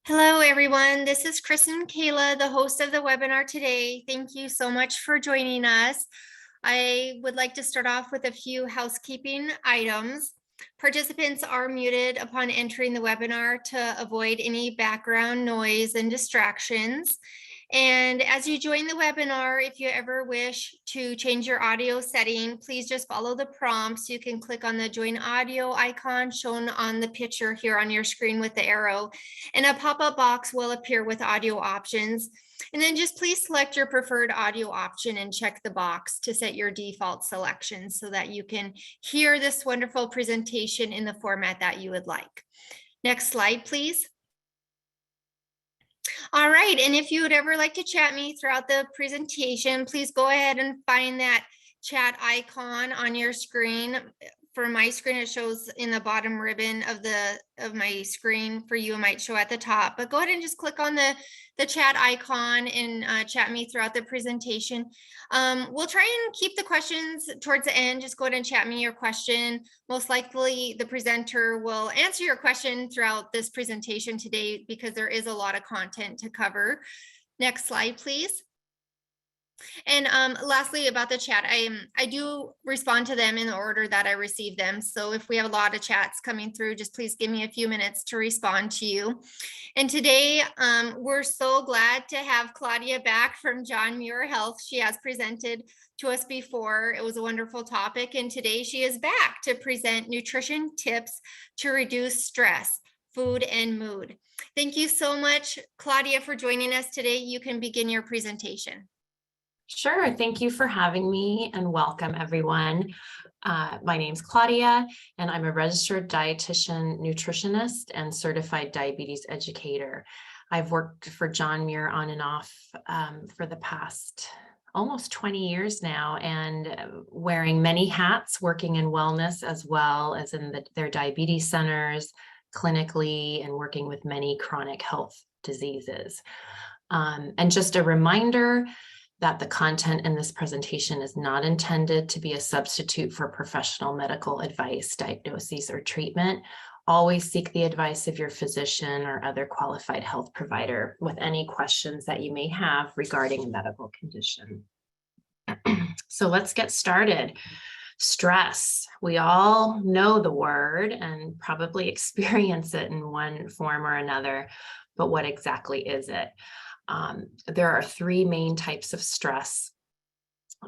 Hello, everyone. This is Chris and Kayla, the host of the webinar today. Thank you so much for joining us. I would like to start off with a few housekeeping items. Participants are muted upon entering the webinar to avoid any background noise and distractions. And as you join the webinar, if you ever wish to change your audio setting, please just follow the prompts. You can click on the join audio icon shown on the picture here on your screen with the arrow, and a pop-up box will appear with audio options. And then just please select your preferred audio option and check the box to set your default selection so that you can hear this wonderful presentation in the format that you would like. Next slide, please. All right, and if you would ever like to chat me throughout the presentation, please go ahead and find that chat icon on your screen. For my screen, it shows in the bottom ribbon of my screen. For you, it might show at the top, but go ahead and just click on the chat icon and chat me throughout the presentation. We'll try and keep the questions towards the end. Just go ahead and chat me your question. Most likely the presenter will answer your question throughout this presentation today because there is a lot of content to cover. Next slide, please. And lastly, about the chat, I do respond to them in the order that I receive them. So if we have a lot of chats coming through, just please give me a few minutes to respond to you. And today, we're so glad to have Claudia back from John Muir Health. She has presented to us before. It was a wonderful topic. And today she is back to present nutrition tips to reduce stress, food, and mood. Thank you so much, Claudia, for joining us today. You can begin your presentation. Sure. Thank you for having me and welcome everyone. My name's Claudia and I'm a registered dietitian, nutritionist, and certified diabetes educator. I've worked for John Muir on and off for the past almost 20 years now, and wearing many hats, working in wellness as well as in their diabetes centers, clinically, and working with many chronic health diseases. And just a reminder that the content in this presentation is not intended to be a substitute for professional medical advice, diagnoses, or treatment. Always seek the advice of your physician or other qualified health provider with any questions that you may have regarding a medical condition. So let's get started. Stress. We all know the word and probably experience it in one form or another, but what exactly is it? There are three main types of stress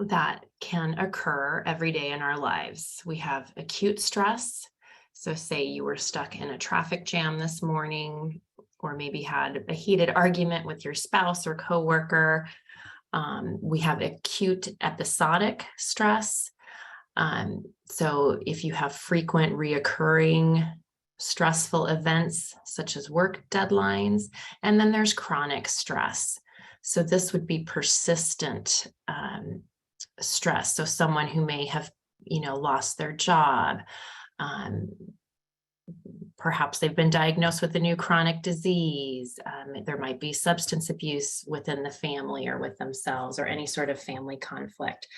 that can occur every day in our lives. We have acute stress. So say you were stuck in a traffic jam this morning, or maybe had a heated argument with your spouse or coworker. We have acute episodic stress. So if you have frequent reoccurring stressful events such as work deadlines, and then there's chronic stress. So this would be persistent stress. So someone who may have, lost their job, perhaps they've been diagnosed with a new chronic disease. There might be substance abuse within the family or with themselves, or any sort of family conflict.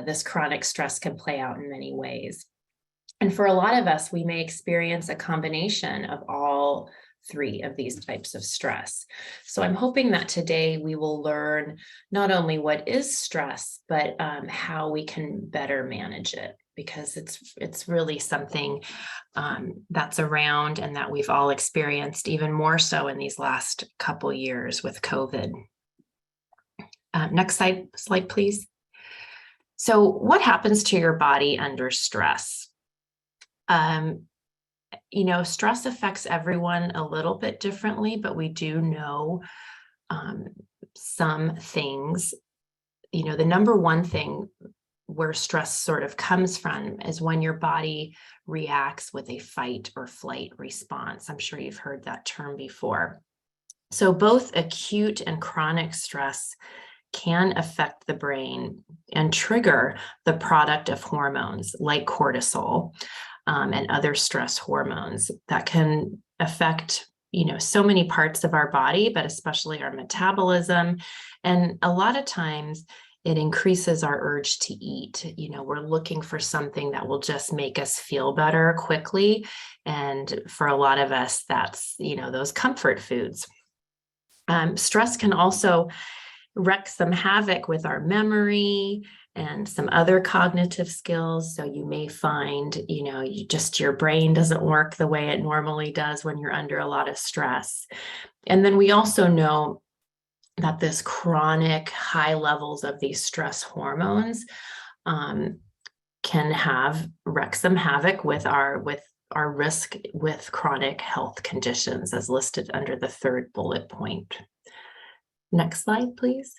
This chronic stress can play out in many ways. And for a lot of us, we may experience a combination of all three of these types of stress. So I'm hoping that today we will learn not only what is stress, but how we can better manage it, because it's really something that's around and that we've all experienced, even more so in these last couple years with COVID. Next slide, please. So what happens to your body under stress? Stress affects everyone a little bit differently, but we do know some things. The number one thing where stress sort of comes from is when your body reacts with a fight or flight response. I'm sure you've heard that term before. So both acute and chronic stress can affect the brain and trigger the product of hormones like cortisol and other stress hormones that can affect, so many parts of our body, but especially our metabolism. And a lot of times it increases our urge to eat. We're looking for something that will just make us feel better quickly. And for a lot of us, that's, those comfort foods. Stress can also wreak some havoc with our memory and some other cognitive skills. So you may find, your brain doesn't work the way it normally does when you're under a lot of stress. And then we also know that this chronic high levels of these stress hormones can wreak some havoc with our risk with chronic health conditions, as listed under the third bullet point. Next slide, please.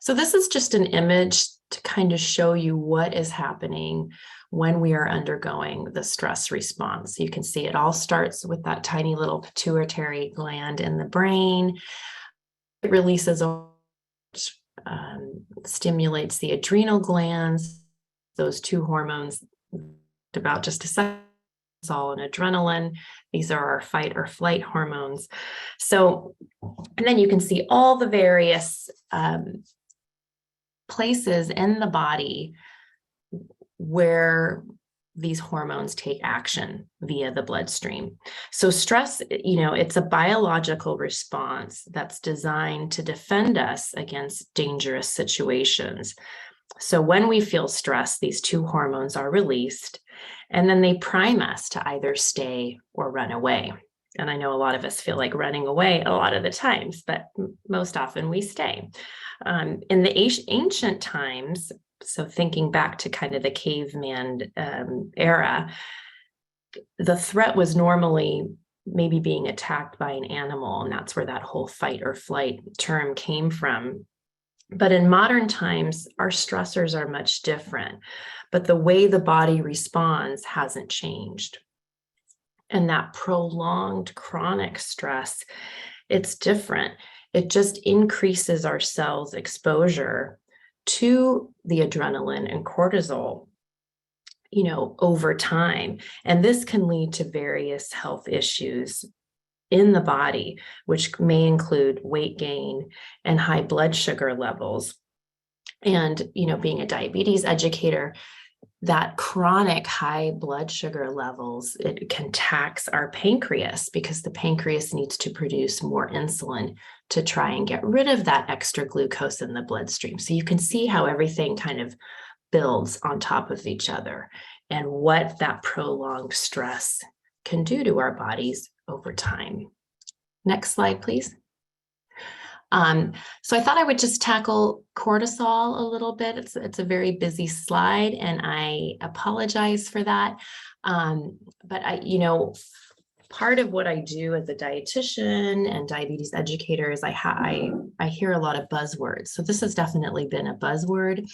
So this is just an image to kind of show you what is happening when we are undergoing the stress response. You can see it all starts with that tiny little pituitary gland in the brain. It releases, stimulates the adrenal glands, those two hormones about just a second, cortisol and adrenaline. These are our fight or flight hormones. So, and then you can see all the various places in the body where these hormones take action via the bloodstream. So stress, it's a biological response that's designed to defend us against dangerous situations. So when we feel stress, these two hormones are released, and then they prime us to either stay or run away. And I know a lot of us feel like running away a lot of the times, but most often we stay. In the ancient times, so thinking back to kind of the caveman era, the threat was normally maybe being attacked by an animal, and that's where that whole fight or flight term came from. But in modern times, our stressors are much different, but the way the body responds hasn't changed. And that prolonged chronic stress, it's different. It just increases our cells' exposure to the adrenaline and cortisol, over time. And this can lead to various health issues in the body, which may include weight gain and high blood sugar levels. And, being a diabetes educator, that chronic high blood sugar levels, it can tax our pancreas because the pancreas needs to produce more insulin to try and get rid of that extra glucose in the bloodstream. So you can see how everything kind of builds on top of each other and what that prolonged stress can do to our bodies over time. Next slide, please. So I thought I would just tackle cortisol a little bit. It's a very busy slide, and I apologize for that. But part of what I do as a dietitian and diabetes educator is I hear a lot of buzzwords. So this has definitely been a buzzword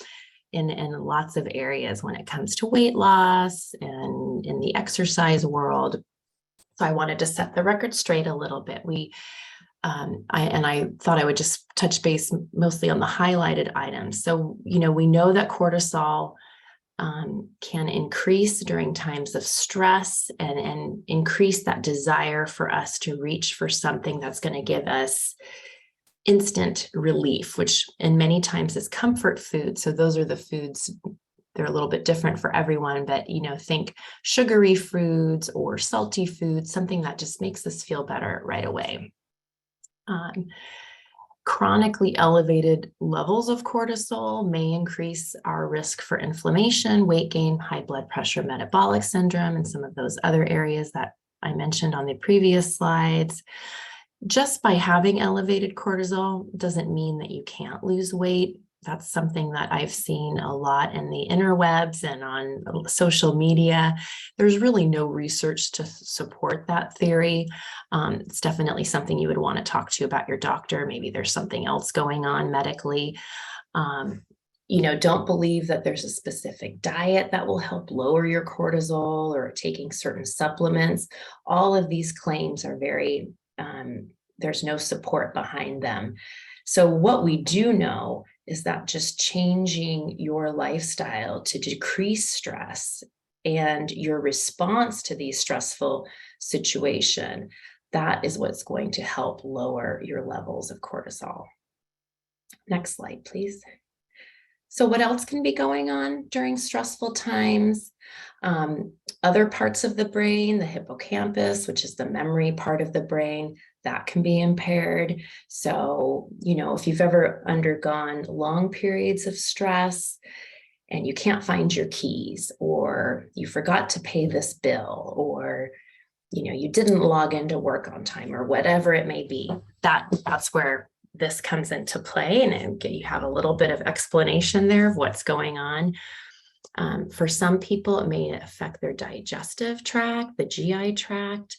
in lots of areas when it comes to weight loss and in the exercise world. So I wanted to set the record straight a little bit. I thought I would just touch base mostly on the highlighted items. So, we know that cortisol can increase during times of stress and increase that desire for us to reach for something that's going to give us instant relief, which in many times is comfort food. So those are the foods. They're a little bit different for everyone, but think sugary foods or salty foods, something that just makes us feel better right away. Chronically elevated levels of cortisol may increase our risk for inflammation, weight gain, high blood pressure, metabolic syndrome, and some of those other areas that I mentioned on the previous slides. Just by having elevated cortisol doesn't mean that you can't lose weight. That's something that I've seen a lot in the interwebs and on social media. There's really no research to support that theory. It's definitely something you would want to talk to about your doctor. Maybe there's something else going on medically. Don't believe that there's a specific diet that will help lower your cortisol or taking certain supplements. All of these claims are there's no support behind them. So what we do know is that just changing your lifestyle to decrease stress and your response to these stressful situations, that is what's going to help lower your levels of cortisol. Next slide, please. So what else can be going on during stressful times? Other parts of the brain, the hippocampus, which is the memory part of the brain, that can be impaired. So, if you've ever undergone long periods of stress and you can't find your keys, or you forgot to pay this bill, or you didn't log into work on time, or whatever it may be, that's where this comes into play, and you have a little bit of explanation there of what's going on. For some people, it may affect their digestive tract, the GI tract.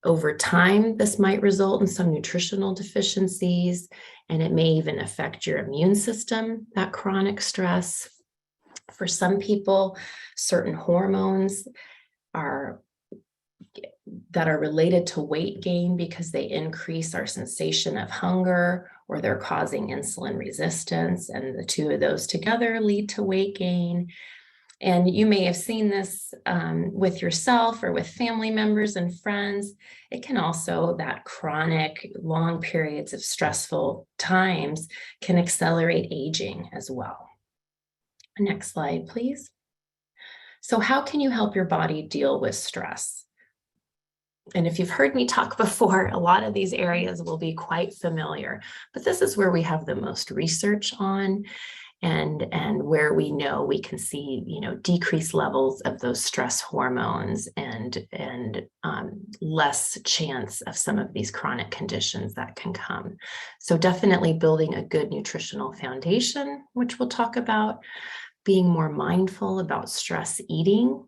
Over time, this might result in some nutritional deficiencies, and it may even affect your immune system, that chronic stress. For some people, certain hormones that are related to weight gain because they increase our sensation of hunger, or they're causing insulin resistance, and the two of those together lead to weight gain. And you may have seen this with yourself or with family members and friends. It can also, that chronic long periods of stressful times can accelerate aging as well. Next slide, please. So how can you help your body deal with stress? And if you've heard me talk before, a lot of these areas will be quite familiar, but this is where we have the most research on, and where we know we can see, decreased levels of those stress hormones, and less chance of some of these chronic conditions that can come. So definitely building a good nutritional foundation, which we'll talk about, being more mindful about stress eating,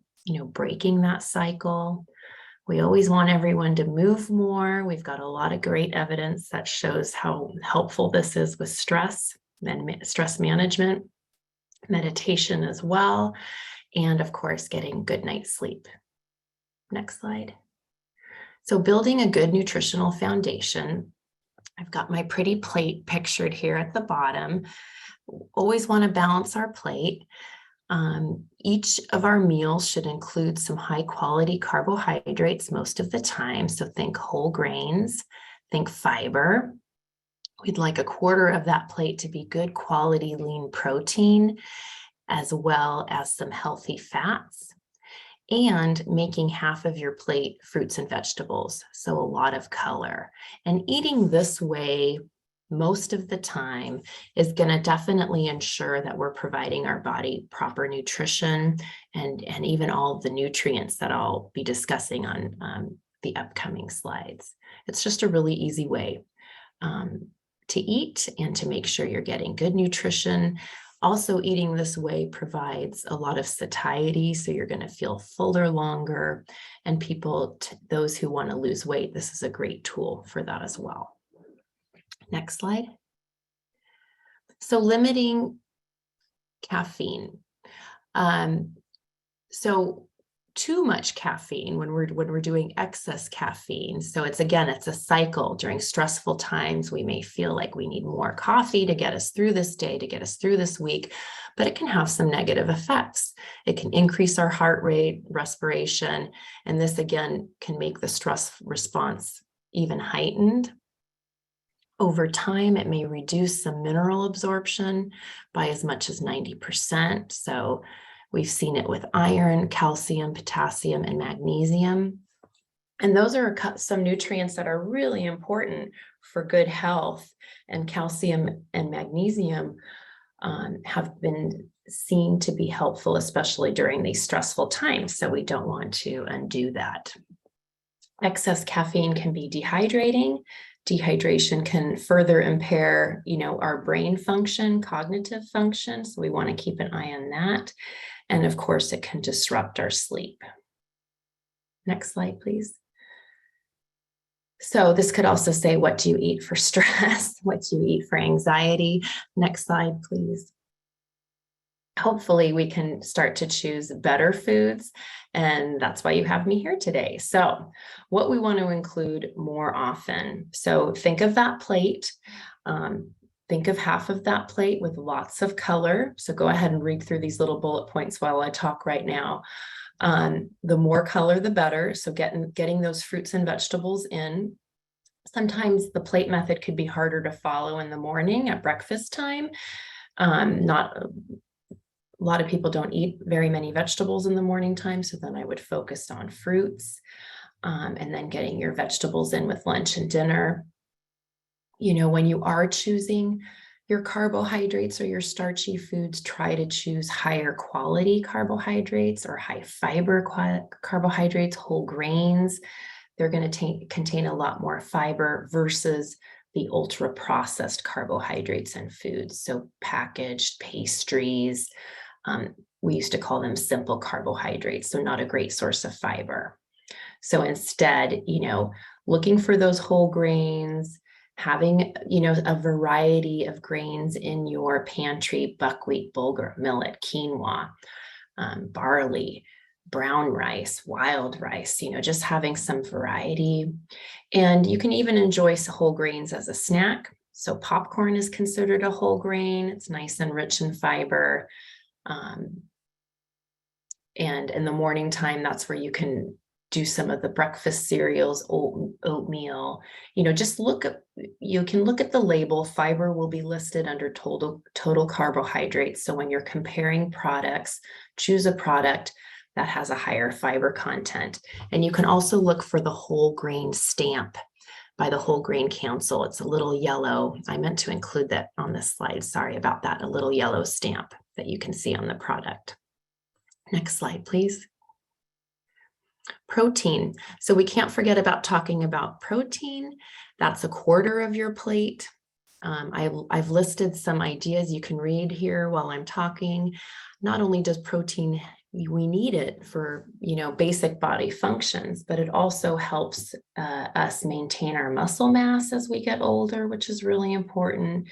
breaking that cycle. We always want everyone to move more. We've got a lot of great evidence that shows how helpful this is with stress and stress management, meditation as well, and of course, getting good night's sleep. Next slide. So building a good nutritional foundation, I've got my pretty plate pictured here at the bottom. Always want to balance our plate. Each of our meals should include some high quality carbohydrates most of the time. So think whole grains, think fiber. We'd like a quarter of that plate to be good quality lean protein, as well as some healthy fats, and making half of your plate fruits and vegetables. So a lot of color. And eating this way most of the time is going to definitely ensure that we're providing our body proper nutrition, and even all of the nutrients that I'll be discussing on the upcoming slides. It's just a really easy way to eat and to make sure you're getting good nutrition. Also, eating this way provides a lot of satiety, so you're going to feel fuller longer. And those who want to lose weight, this is a great tool for that as well. Next slide. So limiting caffeine. So too much caffeine, when we're doing excess caffeine. So it's a cycle. During stressful times, we may feel like we need more coffee to get us through this day, to get us through this week, but it can have some negative effects. It can increase our heart rate, respiration, and this again can make the stress response even heightened. Over time, it may reduce some mineral absorption by as much as 90%. So we've seen it with iron, calcium, potassium, and magnesium. And those are some nutrients that are really important for good health. And calcium and magnesium have been seen to be helpful, especially during these stressful times. So we don't want to undo that. Excess caffeine can be dehydrating. Dehydration can further impair, our brain function, cognitive function. So we want to keep an eye on that. And of course, it can disrupt our sleep. Next slide, please. So this could also say, what do you eat for stress? What do you eat for anxiety? Next slide, please. Hopefully we can start to choose better foods, and that's why you have me here today. So what we want to include more often. So think of that plate. Think of half of that plate with lots of color. So go ahead and read through these little bullet points while I talk right now. The more color, the better. So getting those fruits and vegetables in. Sometimes the plate method could be harder to follow in the morning at breakfast time. A lot of people don't eat very many vegetables in the morning time, so then I would focus on fruits. and then getting your vegetables in with lunch and dinner. When you are choosing your carbohydrates or your starchy foods, try to choose higher quality carbohydrates or high fiber carbohydrates, whole grains. They're going to contain a lot more fiber versus the ultra processed carbohydrates and foods. So packaged pastries, we used to call them simple carbohydrates, so not a great source of fiber. So instead, looking for those whole grains, having, a variety of grains in your pantry: buckwheat, bulgur, millet, quinoa, barley, brown rice, wild rice, just having some variety. And you can even enjoy whole grains as a snack. So popcorn is considered a whole grain. It's nice and rich in fiber. And in the morning time, that's where you can do some of the breakfast cereals, oatmeal. You can look at the label. Fiber will be listed under total carbohydrates. So when you're comparing products, choose a product that has a higher fiber content. And you can also look for the whole grain stamp by the Whole Grain Council. It's a little yellow. I meant to include that on this slide. Sorry about that. A little yellow stamp that you can see on the product. Next slide, please. Protein. So we can't forget about talking about protein. That's a quarter of your plate. I've listed some ideas you can read here while I'm talking. Not only does protein, we need it for, basic body functions, but it also helps us maintain our muscle mass as we get older, which is really important.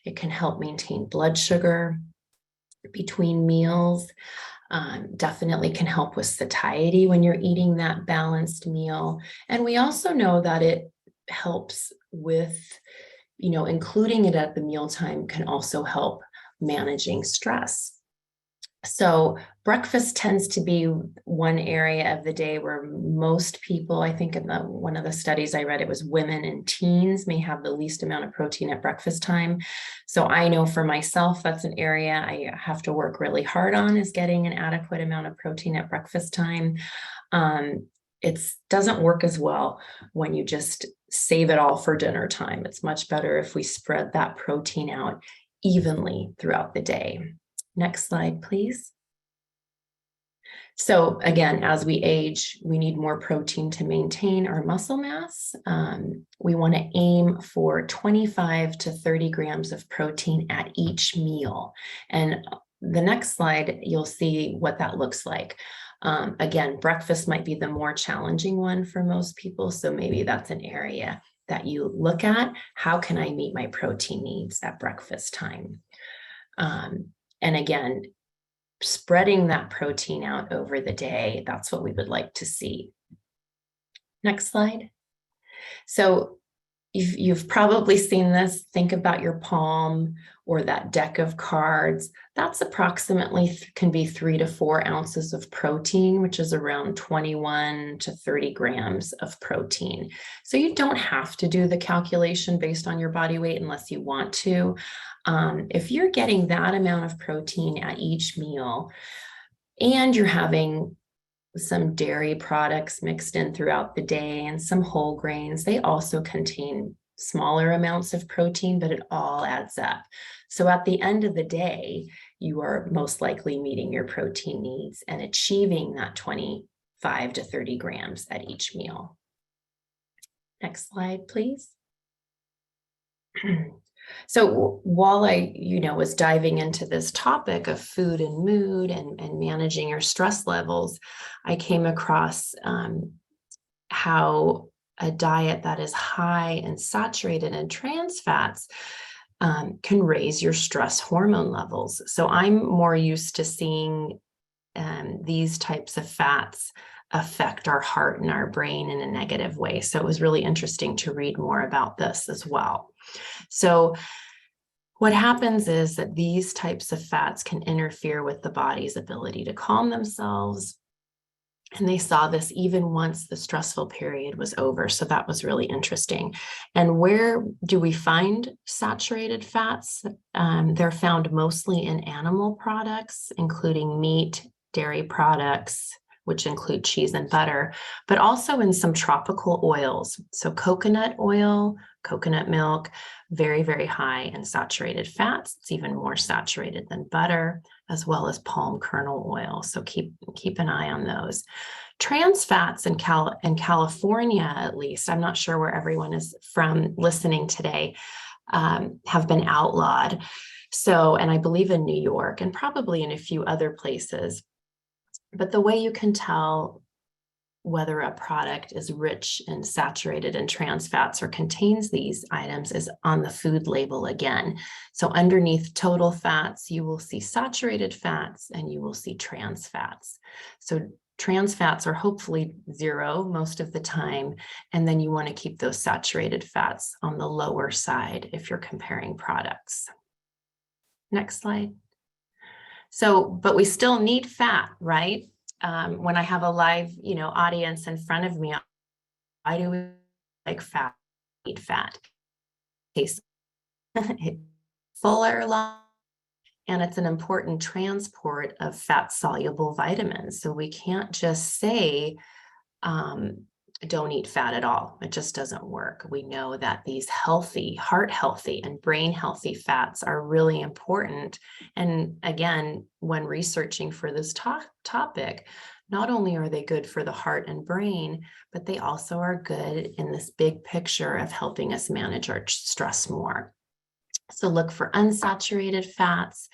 It can help maintain blood sugar between meals. Definitely can help with satiety when you're eating that balanced meal. And we also know that it helps with, including it at the mealtime can also help managing stress. So breakfast tends to be one area of the day where most people, I think in one of the studies I read, it was women and teens may have the least amount of protein at breakfast time. So I know for myself, that's an area I have to work really hard on, is getting an adequate amount of protein at breakfast time. It doesn't work as well when you just save it all for dinner time. It's much better if we spread that protein out evenly throughout the day. Next slide, please. So again, as we age, we need more protein to maintain our muscle mass. We want to aim for 25 to 30 grams of protein at each meal. And the next slide, you'll see what that looks like. Again, breakfast might be the more challenging one for most people. So maybe that's an area that you look at. How can I meet my protein needs at breakfast time? And again, spreading that protein out over the day, that's what we would like to see. Next slide. So you've probably seen this. Think about your palm or that deck of cards. That's approximately can be 3 to 4 ounces of protein, which is around 21 to 30 grams of protein. So you don't have to do the calculation based on your body weight unless you want to. If you're getting that amount of protein at each meal and you're having some dairy products mixed in throughout the day and some whole grains, they also contain smaller amounts of protein, but it all adds up. So at the end of the day, you are most likely meeting your protein needs and achieving that 25 to 30 grams at each meal. Next slide, please. So while I, was diving into this topic of food and mood and managing your stress levels, I came across how a diet that is high in saturated and trans fats can raise your stress hormone levels. So I'm more used to seeing these types of fats affect our heart and our brain in a negative way. So it was really interesting to read more about this as well. So what happens is that these types of fats can interfere with the body's ability to calm themselves. And they saw this even once the stressful period was over. So that was really interesting. And where do we find saturated fats? They're found mostly in animal products, including meat, dairy products, which include cheese and butter, but also in some tropical oils. So coconut oil, coconut milk, very, very high in saturated fats. It's even more saturated than butter, as well as palm kernel oil. So keep an eye on those. Trans fats in California, at least, I'm not sure where everyone is from listening today, have been outlawed. So, and I believe in New York and probably in a few other places. But the way you can tell whether a product is rich in saturated and trans fats or contains these items is on the food label again. So underneath total fats, you will see saturated fats and you will see trans fats. So trans fats are hopefully zero most of the time. And then you want to keep those saturated fats on the lower side if you're comparing products. Next slide. So, but we still need fat, right? When I have a live, audience in front of me, why do we like fat? Need fat. Tastes fuller, and it's an important transport of fat-soluble vitamins. So we can't just say, don't eat fat at all. It just doesn't work. We know that these healthy, heart healthy and brain healthy fats are really important. And again, when researching for this topic, not only are they good for the heart and brain, but they also are good in this big picture of helping us manage our stress more. So look for unsaturated fats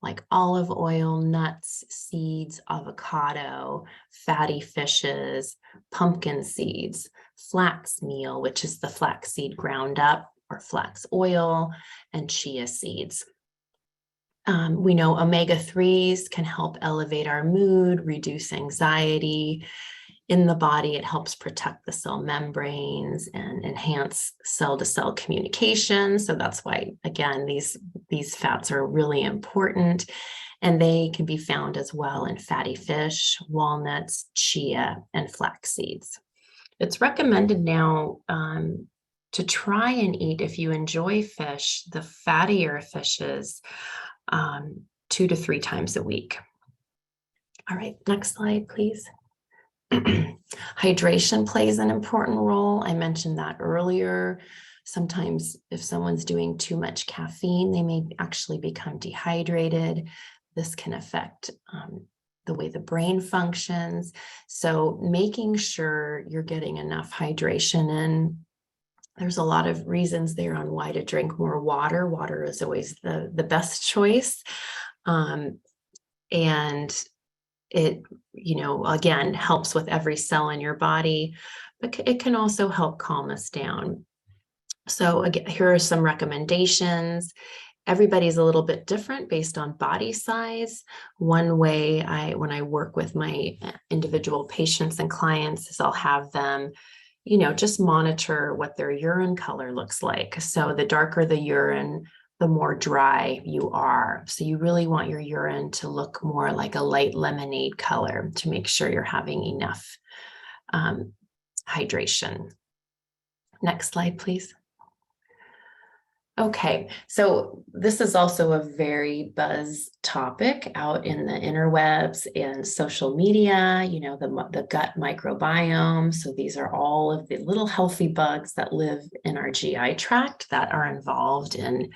like olive oil, nuts, seeds, avocado, fatty fishes, pumpkin seeds, flax meal, which is the flax seed ground up, or flax oil, and chia seeds. We know omega-3s can help elevate our mood, reduce anxiety. In the body, it helps protect the cell membranes and enhance cell-to-cell communication. So that's why, again, these fats are really important. And they can be found as well in fatty fish, walnuts, chia, and flax seeds. It's recommended now to try and eat, if you enjoy fish, the fattier fishes 2 to 3 times a week. All right, next slide, please. Hydration plays an important role. I mentioned that earlier. Sometimes if someone's doing too much caffeine, they may actually become dehydrated. This can affect the way the brain functions. So making sure you're getting enough hydration in. There's a lot of reasons there on why to drink more water. Water is always the best choice. And it, again, helps with every cell in your body, but it can also help calm us down. So again, here are some recommendations. Everybody's a little bit different based on body size. One way when I work with my individual patients and clients is I'll have them, just monitor what their urine color looks like. So the darker the urine, the more dry you are. So you really want your urine to look more like a light lemonade color to make sure you're having enough hydration. Next slide, please. Okay, so this is also a very buzz topic out in the interwebs and social media, the gut microbiome. So these are all of the little healthy bugs that live in our GI tract that are involved in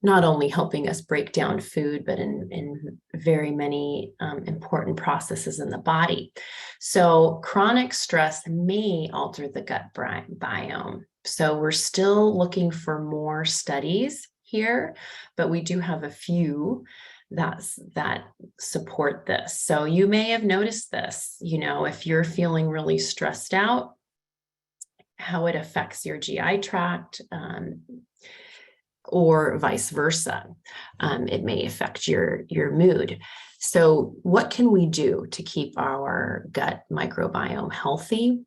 not only helping us break down food, but in very many important processes in the body. So chronic stress may alter the gut biome. So we're still looking for more studies here, but we do have a few that support this. So you may have noticed this, if you're feeling really stressed out, how it affects your GI tract, or vice versa. It may affect your mood. So what can we do to keep our gut microbiome healthy?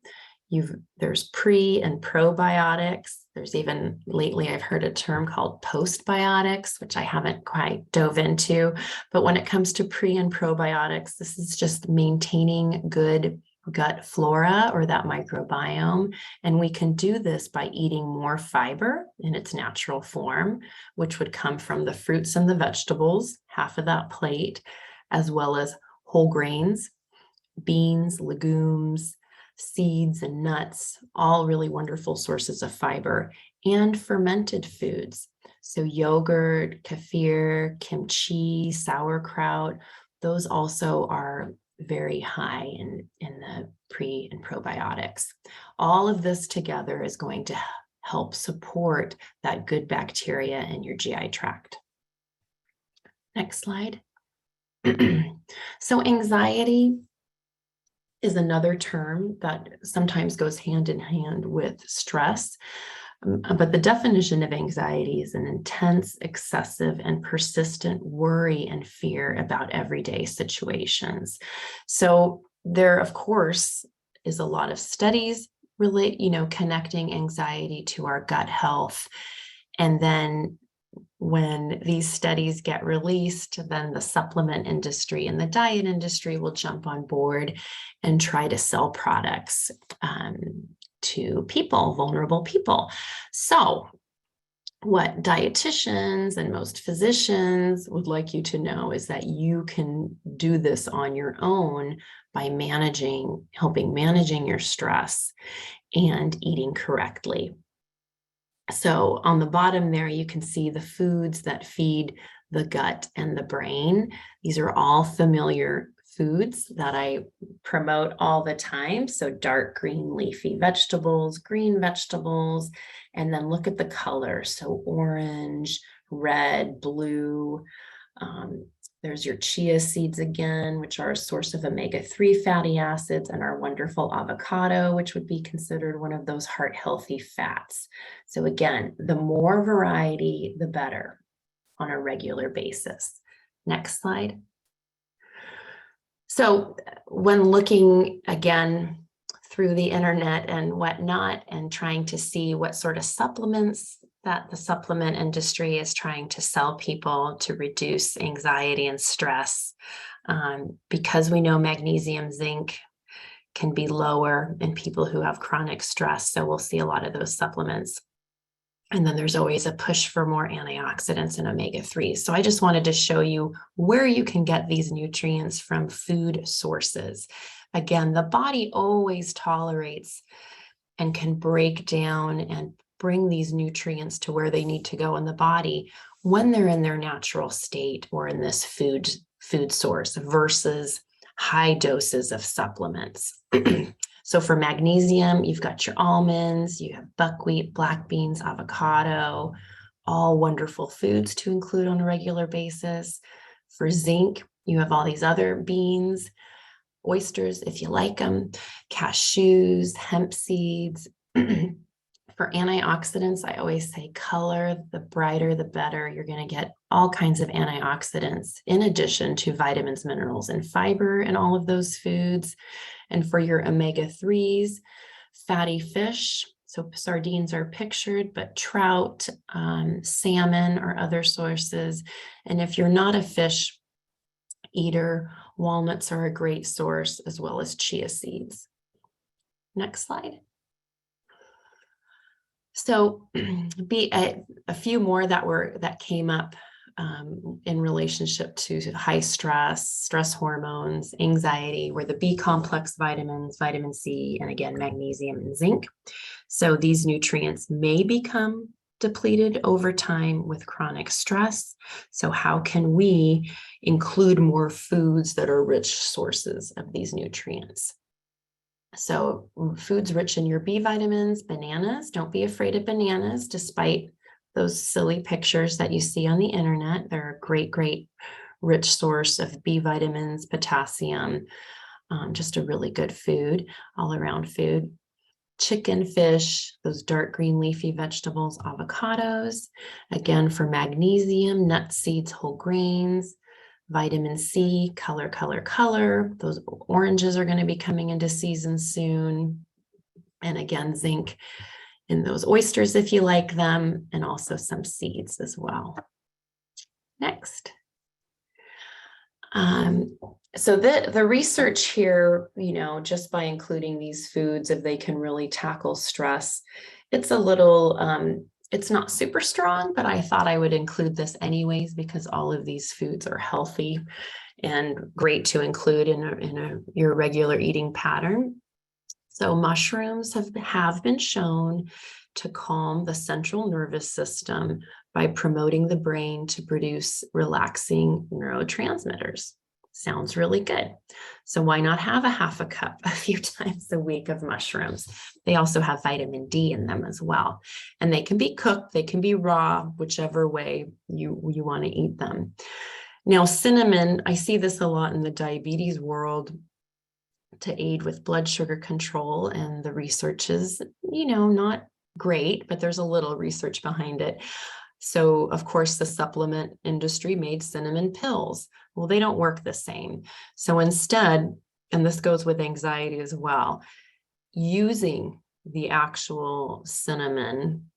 There's pre and probiotics. There's even lately I've heard a term called postbiotics, which I haven't quite dove into. But when it comes to pre and probiotics, this is just maintaining good gut flora or that microbiome. And we can do this by eating more fiber in its natural form, which would come from the fruits and the vegetables, half of that plate, as well as whole grains, beans, legumes, seeds, and nuts, all really wonderful sources of fiber, and fermented foods. So yogurt, kefir, kimchi, sauerkraut, those also are very high in the pre and probiotics. All of this together is going to help support that good bacteria in your GI tract. Next slide. So anxiety is another term that sometimes goes hand in hand with stress. But the definition of anxiety is an intense, excessive, and persistent worry and fear about everyday situations. So there, of course, is a lot of studies connecting anxiety to our gut health. And then when these studies get released, then the supplement industry and the diet industry will jump on board and try to sell products to people, vulnerable people. So what dietitians and most physicians would like you to know is that you can do this on your own by helping managing your stress and eating correctly. So on the bottom there, you can see the foods that feed the gut and the brain. These are all familiar foods that I promote all the time. So dark green leafy vegetables, green vegetables, and then look at the color. So orange, red, blue. There's your chia seeds again, which are a source of omega-3 fatty acids, and our wonderful avocado, which would be considered one of those heart healthy fats. So again, the more variety, the better on a regular basis. Next slide. So when looking again through the internet and whatnot and trying to see what sort of supplements that the supplement industry is trying to sell people to reduce anxiety and stress, because we know magnesium, zinc can be lower in people who have chronic stress. So we'll see a lot of those supplements. And then there's always a push for more antioxidants and omega-3. So I just wanted to show you where you can get these nutrients from food sources. Again, the body always tolerates and can break down and bring these nutrients to where they need to go in the body when they're in their natural state or in this food source versus high doses of supplements. So for magnesium, you've got your almonds, you have buckwheat, black beans, avocado, all wonderful foods to include on a regular basis. For zinc, you have all these other beans, oysters, if you like them, cashews, hemp seeds. For antioxidants, I always say color, the brighter, the better. You're going to get all kinds of antioxidants in addition to vitamins, minerals, and fiber in all of those foods. And for your omega-3s, fatty fish, so sardines are pictured, but trout, salmon are other sources. And if you're not a fish eater, walnuts are a great source, as well as chia seeds. Next slide. So be a few more that came up in relationship to high stress hormones, anxiety, were the B complex vitamins, vitamin C, and again, magnesium and zinc. So these nutrients may become depleted over time with chronic stress. So how can we include more foods that are rich sources of these nutrients? So foods rich in your B vitamins, bananas. Don't be afraid of bananas, despite those silly pictures that you see on the internet. They're a great rich source of B vitamins, potassium, just a really good food, all around food. Chicken, fish, those dark green leafy vegetables, avocados. Again, for magnesium, nuts, seeds, whole grains. Vitamin C, color. Those oranges are going to be coming into season soon. And again, zinc in those oysters if you like them, and also some seeds as well. Next. So the research here, just by including these foods, if they can really tackle stress, it's a little, it's not super strong, but I thought I would include this anyways because all of these foods are healthy and great to include in your regular eating pattern. So mushrooms have been shown to calm the central nervous system by promoting the brain to produce relaxing neurotransmitters. Sounds really good. So why not have a half a cup a few times a week of mushrooms? They also have vitamin D in them as well. And they can be cooked, they can be raw, whichever way you want to eat them. Now, cinnamon, I see this a lot in the diabetes world to aid with blood sugar control, and the research is, not great, but there's a little research behind it. So, of course, the supplement industry made cinnamon pills. Well, they don't work the same. So instead, and this goes with anxiety as well, using the actual cinnamon,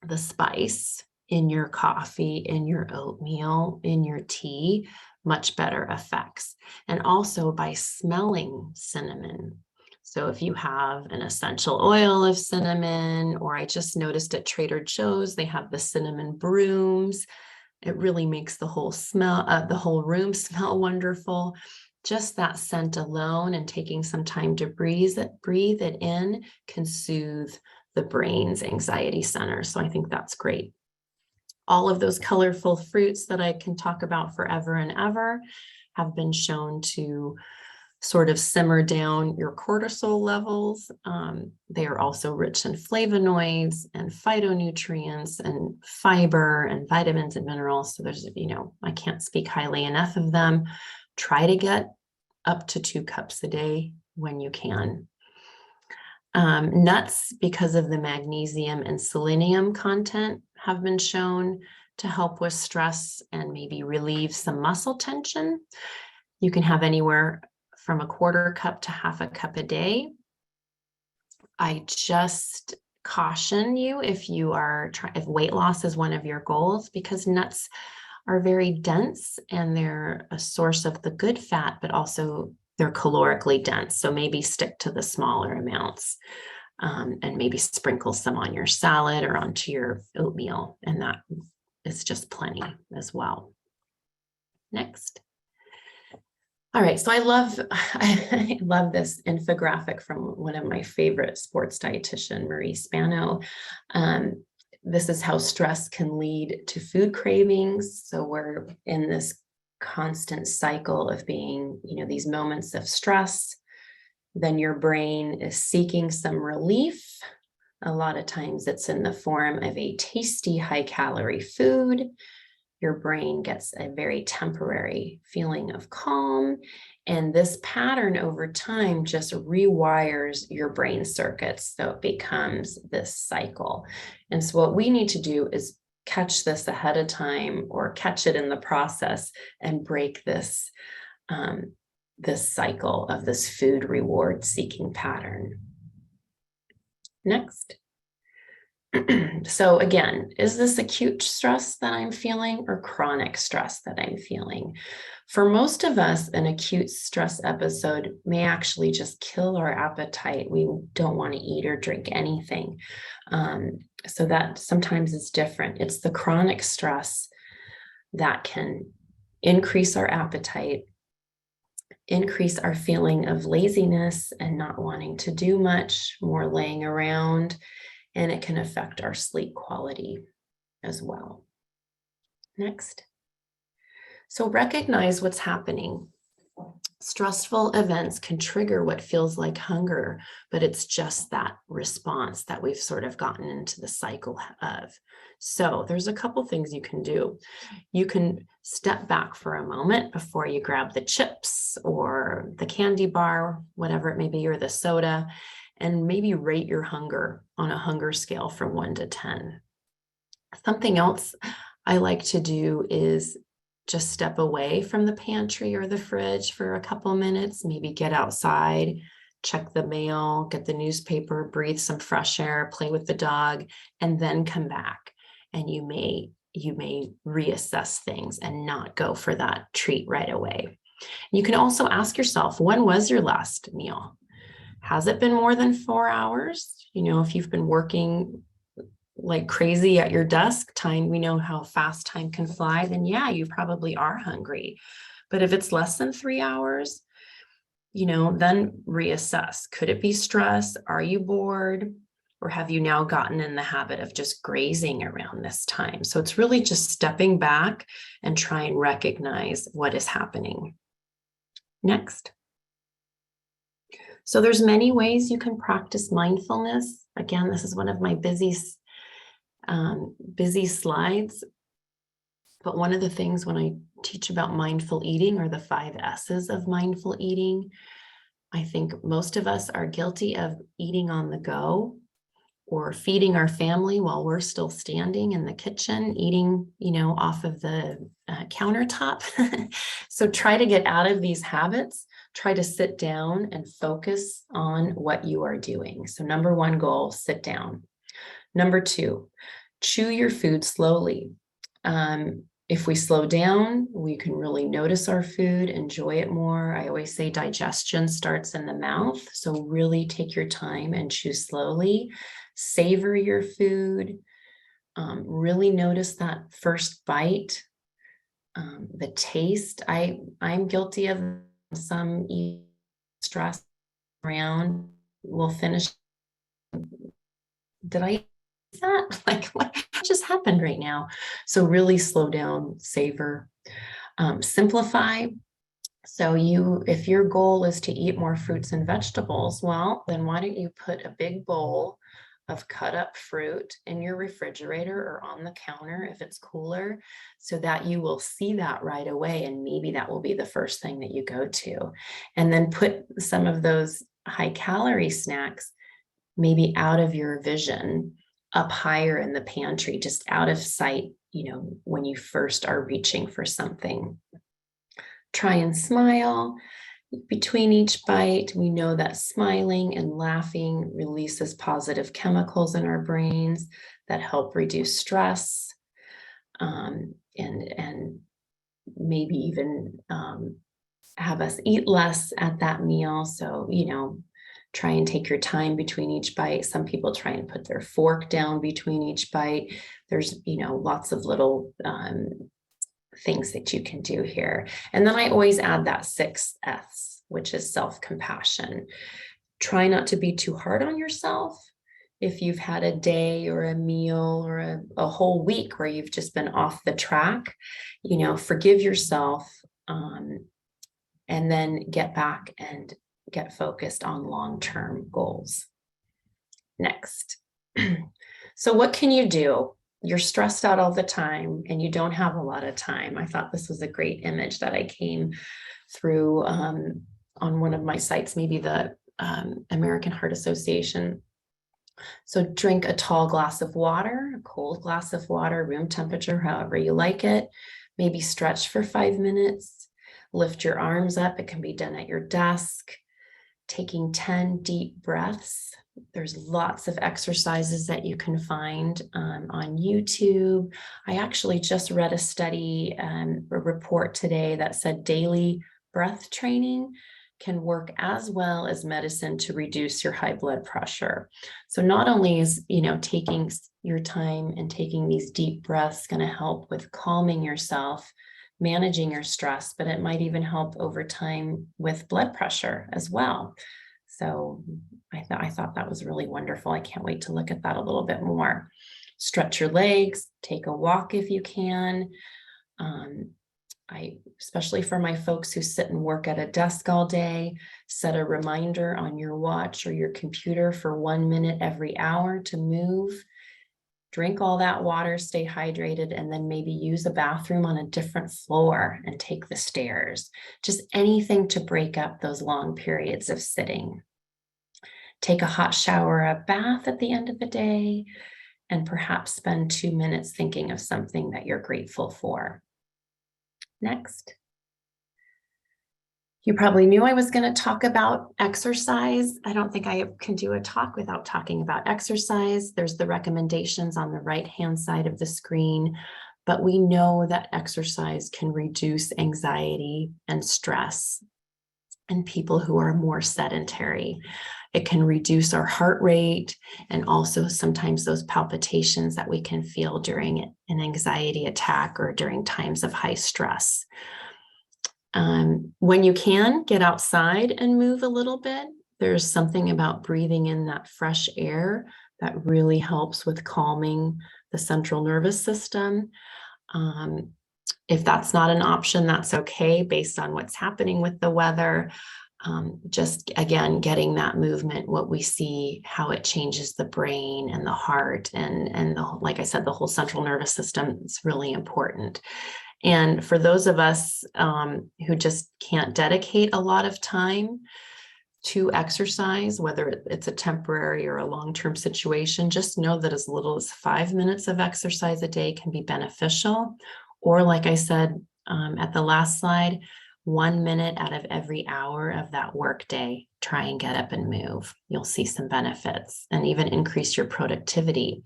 the spice in your coffee, in your oatmeal, in your tea, much better effects. And also by smelling cinnamon. So if you have an essential oil of cinnamon, or I just noticed at Trader Joe's, they have the cinnamon brooms. It really makes the whole room smell wonderful. Just that scent alone and taking some time to breathe it in can soothe the brain's anxiety center. So I think that's great. All of those colorful fruits that I can talk about forever and ever have been shown to sort of simmer down your cortisol levels. They are also rich in flavonoids and phytonutrients and fiber and vitamins and minerals. So there's, I can't speak highly enough of them. Try to get up to 2 cups a day when you can. Nuts, because of the magnesium and selenium content, have been shown to help with stress and maybe relieve some muscle tension. You can have anywhere from a 1/4 cup to half a cup a day. I just caution you if weight loss is one of your goals, because nuts are very dense and they're a source of the good fat, but also they're calorically dense. So maybe stick to the smaller amounts, and maybe sprinkle some on your salad or onto your oatmeal. And that is just plenty as well. Next. All right, so I love this infographic from one of my favorite sports dietitian, Marie Spano. This is how stress can lead to food cravings. So we're in this constant cycle of being, these moments of stress. Then your brain is seeking some relief. A lot of times it's in the form of a tasty, high-calorie food. Your brain gets a very temporary feeling of calm. And this pattern over time just rewires your brain circuits. So it becomes this cycle. And so what we need to do is catch this ahead of time, or catch it in the process, and break this, this cycle of this food reward seeking pattern. Next. So again, is this acute stress that I'm feeling or chronic stress that I'm feeling? For most of us, an acute stress episode may actually just kill our appetite. We don't want to eat or drink anything. So that sometimes is different. It's the chronic stress that can increase our appetite, increase our feeling of laziness and not wanting to do much, more laying around, and it can affect our sleep quality as well. Next. So recognize what's happening. Stressful events can trigger what feels like hunger, but it's just that response that we've sort of gotten into the cycle of. So there's a couple things you can do. You can step back for a moment before you grab the chips or the candy bar, whatever it may be, or the soda, and maybe rate your hunger on a hunger scale from 1 to 10. Something else I like to do is just step away from the pantry or the fridge for a couple minutes, maybe get outside, check the mail, get the newspaper, breathe some fresh air, play with the dog, and then come back. And you may reassess things and not go for that treat right away. You can also ask yourself, when was your last meal? Has it been more than 4 hours? If you've been working like crazy at your desk, we know how fast time can fly, then yeah, you probably are hungry. But if it's less than 3 hours, then reassess. Could it be stress? Are you bored? Or have you now gotten in the habit of just grazing around this time? So it's really just stepping back and try and recognize what is happening. Next. So there's many ways you can practice mindfulness. Again, this is one of my busy slides. But one of the things when I teach about mindful eating, or the 5 S's of mindful eating, I think most of us are guilty of eating on the go, or feeding our family while we're still standing in the kitchen, eating, off of the countertop. So try to get out of these habits. Try to sit down and focus on what you are doing. So number 1 goal, sit down. Number 2, chew your food slowly. If we slow down, we can really notice our food, enjoy it more. I always say digestion starts in the mouth. So really take your time and chew slowly. Savor your food. Really notice that first bite, the taste. I'm guilty of some stress around. We'll finish. Did I eat that? Like, what just happened right now? So really slow down, savor, simplify. So if your goal is to eat more fruits and vegetables, well, then why don't you put a big bowl of cut up fruit in your refrigerator or on the counter if it's cooler, so that you will see that right away. And maybe that will be the first thing that you go to. And then put some of those high calorie snacks maybe out of your vision, up higher in the pantry, just out of sight, when you first are reaching for something. Try and smile between each bite. We know that smiling and laughing releases positive chemicals in our brains that help reduce stress, and maybe even have us eat less at that meal. So, try and take your time between each bite. Some people try and put their fork down between each bite. There's, lots of little things that you can do here. And then I always add that 6th S, which is self-compassion. Try not to be too hard on yourself. If you've had a day or a meal or a whole week where you've just been off the track, forgive yourself, and then get back and get focused on long-term goals. Next. So what can you do? You're stressed out all the time and you don't have a lot of time. I thought this was a great image that I came through on one of my sites, maybe the American Heart Association. So drink a tall glass of water, a cold glass of water, room temperature, however you like it. Maybe stretch for 5 minutes. Lift your arms up. It can be done at your desk. Taking 10 deep breaths. There's lots of exercises that you can find on YouTube. I actually just read a study, a report today that said daily breath training can work as well as medicine to reduce your high blood pressure. So not only is, taking your time and taking these deep breaths going to help with calming yourself, managing your stress, but it might even help over time with blood pressure as well. So I thought that was really wonderful. I can't wait to look at that a little bit more. Stretch your legs, take a walk if you can. Especially for my folks who sit and work at a desk all day, set a reminder on your watch or your computer for 1 minute every hour to move. Drink all that water, stay hydrated, and then maybe use a bathroom on a different floor and take the stairs. Just anything to break up those long periods of sitting. Take a hot shower, a bath at the end of the day, and perhaps spend 2 minutes thinking of something that you're grateful for. Next. You probably knew I was going to talk about exercise. I don't think I can do a talk without talking about exercise. There's the recommendations on the right-hand side of the screen, but we know that exercise can reduce anxiety and stress in people who are more sedentary. It can reduce our heart rate and also sometimes those palpitations that we can feel during an anxiety attack or during times of high stress. When you can, get outside and move a little bit. There's something about breathing in that fresh air that really helps with calming the central nervous system. If that's not an option, that's okay based on what's happening with the weather. Just again, getting that movement, what we see, how it changes the brain and the heart and like I said, the whole central nervous system is really important. And for those of us who just can't dedicate a lot of time to exercise, whether it's a temporary or a long-term situation, just know that as little as 5 minutes of exercise a day can be beneficial. Or like I said at the last slide, 1 minute out of every hour of that work day, try and get up and move. You'll see some benefits and even increase your productivity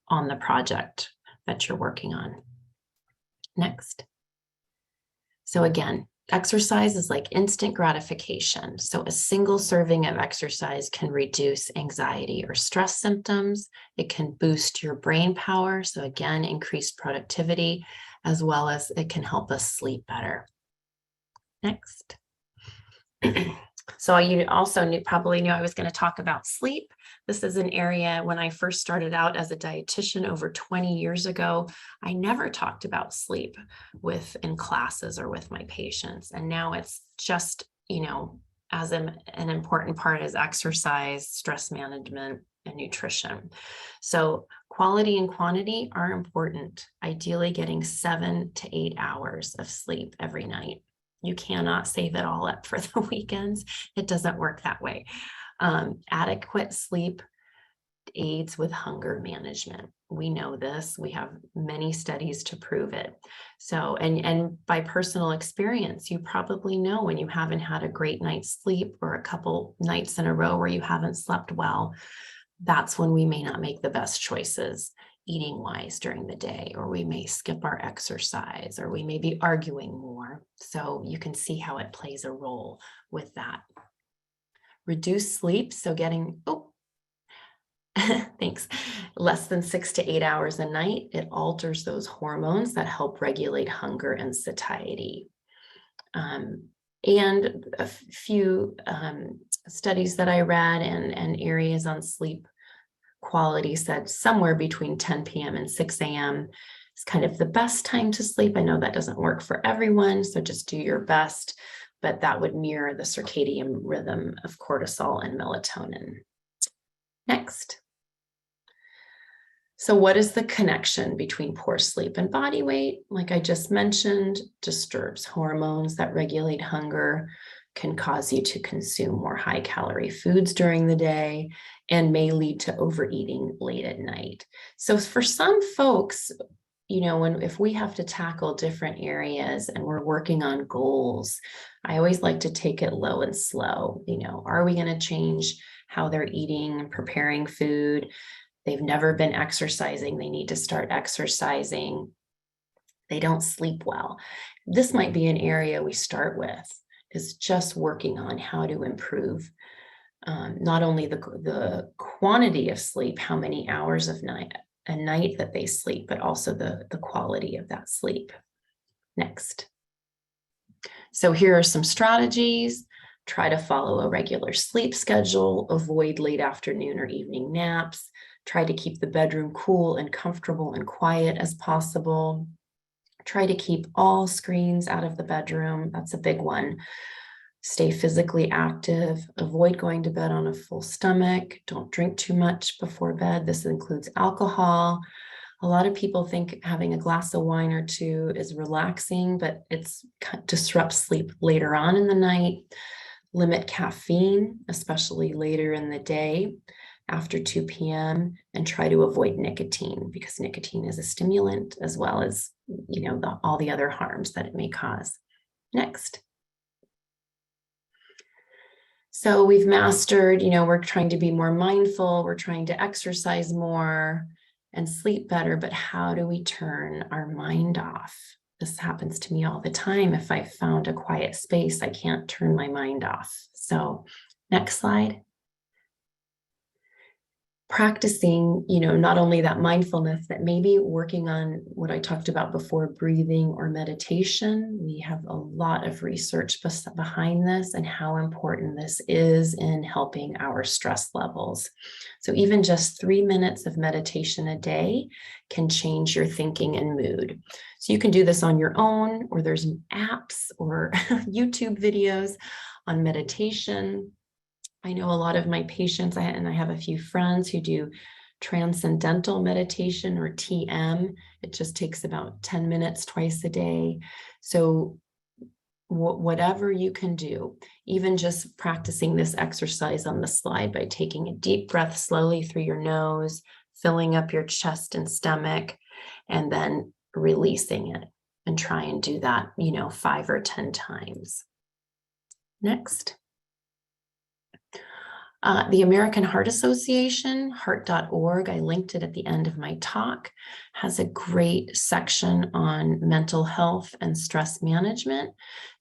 on the project that you're working on. Next. So again, exercise is like instant gratification. So a single serving of exercise can reduce anxiety or stress symptoms. It can boost your brain power. So again, increased productivity, as well as it can help us sleep better. Next. So you also probably knew I was going to talk about sleep. This is an area when I first started out as a dietitian over 20 years ago, I never talked about sleep in classes or with my patients. And now it's just, as an important part as exercise, stress management, and nutrition. So quality and quantity are important. Ideally getting 7 to 8 hours of sleep every night. You cannot save it all up for the weekends. It doesn't work that way. Adequate sleep aids with hunger management. We know this. We have many studies to prove it. So, and by personal experience, you probably know when you haven't had a great night's sleep or a couple nights in a row where you haven't slept well, that's when we may not make the best choices eating wise during the day, or we may skip our exercise, or we may be arguing more. So you can see how it plays a role with that. Reduce sleep, so getting, thanks, less than 6 to 8 hours a night, it alters those hormones that help regulate hunger and satiety. And a few studies that I read and areas on sleep quality said somewhere between 10 p.m. and 6 a.m. is kind of the best time to sleep. I know that doesn't work for everyone, so just do your best, but that would mirror the circadian rhythm of cortisol and melatonin. Next. So what is the connection between poor sleep and body weight? Like I just mentioned, disturbs hormones that regulate hunger, can cause you to consume more high-calorie foods during the day, and may lead to overeating late at night. So for some folks, if we have to tackle different areas and we're working on goals, I always like to take it low and slow. Are we going to change how they're eating and preparing food? They've never been exercising. They need to start exercising. They don't sleep well. This might be an area we start with, is just working on how to improve not only the quantity of sleep, how many hours of a night that they sleep, but also the quality of that sleep. Next. So here are some strategies. Try to follow a regular sleep schedule, avoid late afternoon or evening naps, try to keep the bedroom cool and comfortable and quiet as possible. Try to keep all screens out of the bedroom. That's a big one. Stay physically active, avoid going to bed on a full stomach, don't drink too much before bed. This includes alcohol. A lot of people think having a glass of wine or two is relaxing, but it disrupts sleep later on in the night. Limit caffeine, especially later in the day after 2 p.m., and try to avoid nicotine because nicotine is a stimulant as well as, all the other harms that it may cause. Next. So we've mastered, we're trying to be more mindful, we're trying to exercise more and sleep better, but how do we turn our mind off? This happens to me all the time. If I found a quiet space, I can't turn my mind off. So next slide. practicing, not only that mindfulness, but maybe working on what I talked about before, breathing or meditation. We have a lot of research behind this and how important this is in helping our stress levels. So even just 3 minutes of meditation a day can change your thinking and mood. So you can do this on your own, or there's apps or YouTube videos on meditation. I know a lot of my patients, and I have a few friends who do transcendental meditation, or TM. It just takes about 10 minutes twice a day. So whatever you can do, even just practicing this exercise on the slide by taking a deep breath slowly through your nose, filling up your chest and stomach, and then releasing it, and try and do that, 5 or 10 times. Next. The American Heart Association, heart.org, I linked it at the end of my talk, has a great section on mental health and stress management.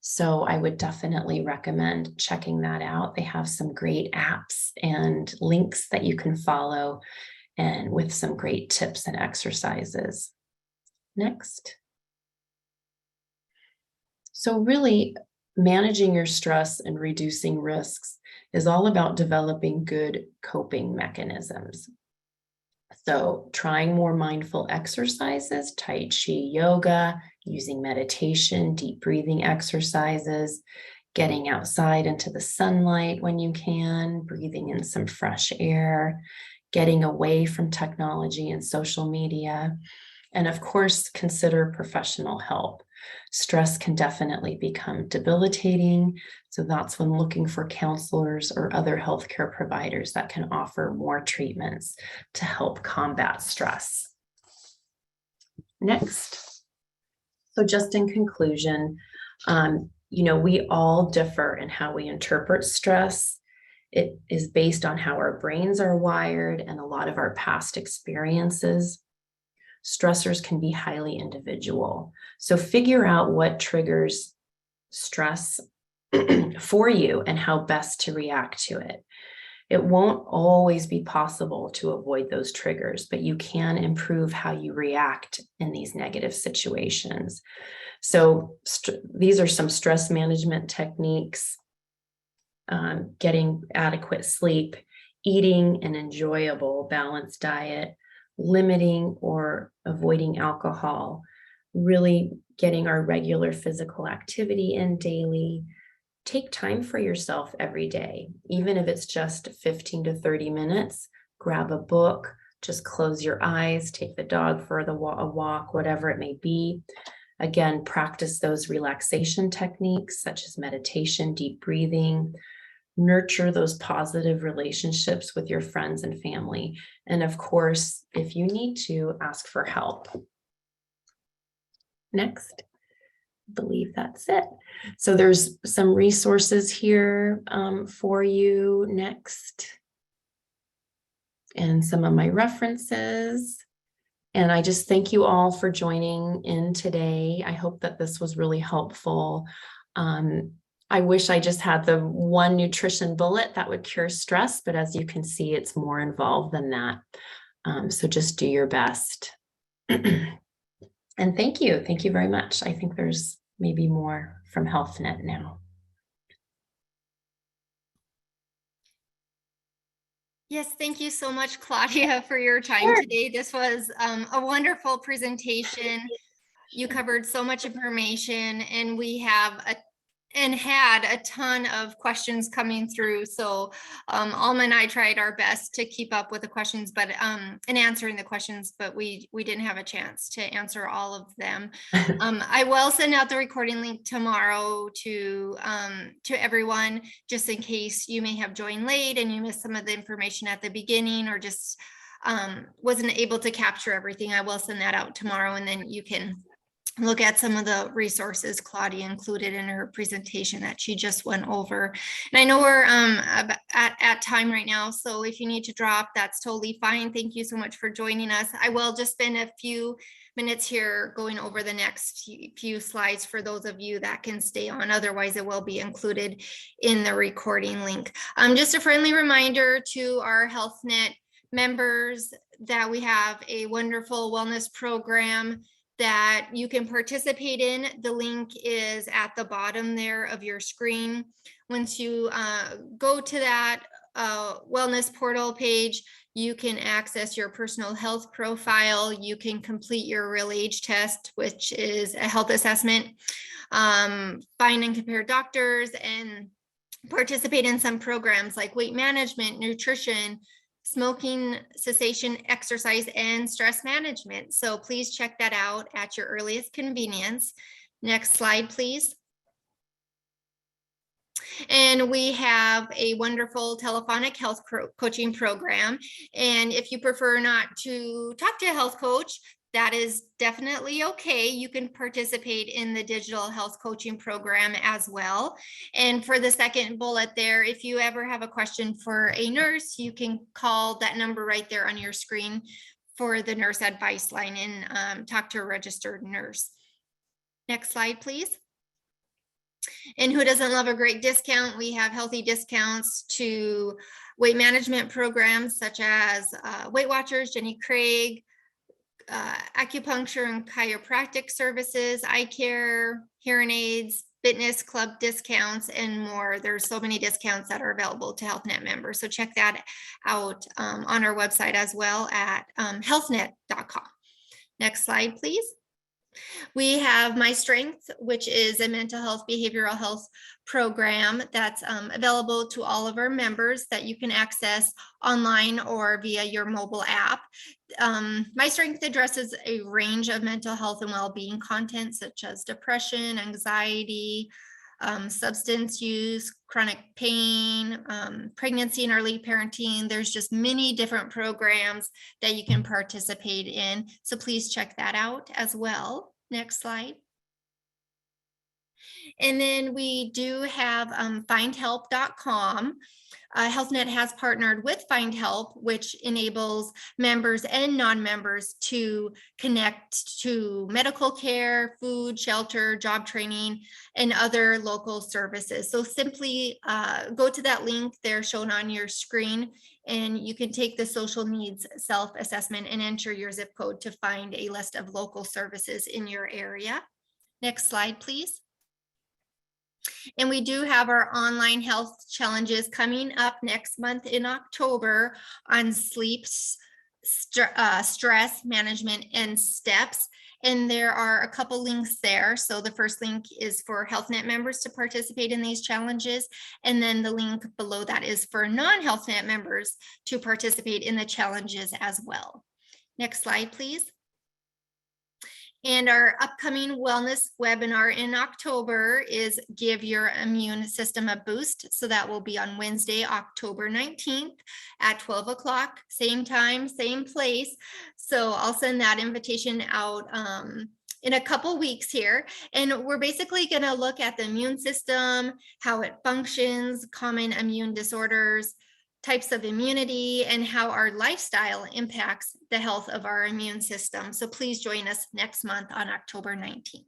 So I would definitely recommend checking that out. They have some great apps and links that you can follow, and with some great tips and exercises. Next. So really, managing your stress and reducing risks is all about developing good coping mechanisms. So trying more mindful exercises, Tai Chi yoga, using meditation, deep breathing exercises, getting outside into the sunlight when you can, breathing in some fresh air, getting away from technology and social media, and of course, consider professional help. Stress can definitely become debilitating. So that's when looking for counselors or other healthcare providers that can offer more treatments to help combat stress. Next. So just in conclusion, we all differ in how we interpret stress. It is based on how our brains are wired and a lot of our past experiences. Stressors can be highly individual. So figure out what triggers stress for you and how best to react to it. It won't always be possible to avoid those triggers, but you can improve how you react in these negative situations. So these are some stress management techniques: getting adequate sleep, eating an enjoyable, balanced diet, limiting or avoiding alcohol, really getting our regular physical activity in daily. Take time for yourself every day, even if it's just 15 to 30 minutes. Grab a book, just close your eyes, take the dog for a walk, whatever it may be. Again, practice those relaxation techniques such as meditation, deep breathing. Nurture those positive relationships with your friends and family. And of course, if you need to, ask for help. Next. I believe that's it. So there's some resources here for you next, and some of my references. And I just thank you all for joining in today. I hope that this was really helpful. I wish I just had the one nutrition bullet that would cure stress, but as you can see, it's more involved than that. So just do your best. And thank you. Thank you very much. I think there's maybe more from HealthNet now. Yes, thank you so much, Claudia, for your time today. This was a wonderful presentation. You covered so much information, and we have had a ton of questions coming through. So Alma and I tried our best to keep up with the questions, but and answering the questions, but we didn't have a chance to answer all of them. I will send out the recording link tomorrow to everyone, just in case you may have joined late and you missed some of the information at the beginning, or just wasn't able to capture everything. I will send that out tomorrow, and then you can look at some of the resources Claudia included in her presentation that she just went over. And I know we're at time right now, so if you need to drop, that's totally fine. Thank you so much for joining us. I will just spend a few minutes here going over the next few slides for those of you that can stay on. Otherwise, it will be included in the recording link. Just a friendly reminder to our HealthNet members that we have a wonderful wellness program that you can participate in. The link is at the bottom there of your screen. Once you go to that wellness portal page, you can access your personal health profile. You can complete your real age test, which is a health assessment, find and compare doctors, and participate in some programs like weight management, nutrition, smoking cessation, exercise, and stress management. So please check that out at your earliest convenience. Next slide, please. And we have a wonderful telephonic health coaching program. And if you prefer not to talk to a health coach, that is definitely okay. You can participate in the digital health coaching program as well. And for the second bullet there, if you ever have a question for a nurse, you can call that number right there on your screen for the nurse advice line and talk to a registered nurse. Next slide, please. And who doesn't love a great discount? We have healthy discounts to weight management programs such as Weight Watchers, Jenny Craig, acupuncture and chiropractic services, eye care, hearing aids, fitness club discounts, and more. There's so many discounts that are available to HealthNet members. So check that out on our website as well at healthnet.com. Next slide, please. We have My Strength, which is a mental health, behavioral health program that's available to all of our members that you can access online or via your mobile app. My Strength addresses a range of mental health and well-being content such as depression, anxiety, substance use, chronic pain, pregnancy and early parenting. There's just many different programs that you can participate in. So please check that out as well. Next slide. And then we do have findhelp.com. HealthNet has partnered with FindHelp, which enables members and non-members to connect to medical care, food, shelter, job training, and other local services. So simply go to that link there shown on your screen, and you can take the social needs self-assessment and enter your zip code to find a list of local services in your area. Next slide, please. And we do have our online health challenges coming up next month in October on sleep, stress management, and steps. And there are a couple links there. So the first link is for HealthNet members to participate in these challenges. And then the link below that is for non-HealthNet members to participate in the challenges as well. Next slide, please. And our upcoming wellness webinar in October is Give Your Immune System a Boost. So that will be on Wednesday, October 19th at 12 o'clock, same time, same place. So I'll send that invitation out in a couple weeks here. And we're basically going to look at the immune system, how it functions, common immune disorders, types of immunity, and how our lifestyle impacts the health of our immune system. So please join us next month on October 19th.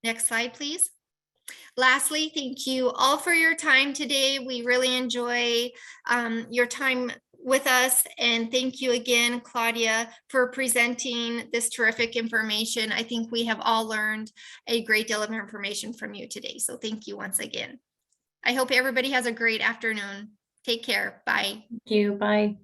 Next slide, please. Lastly, thank you all for your time today. We really enjoy your time with us. And thank you again, Claudia, for presenting this terrific information. I think we have all learned a great deal of information from you today. So thank you once again. I hope everybody has a great afternoon. Take care. Bye. Thank you. Bye.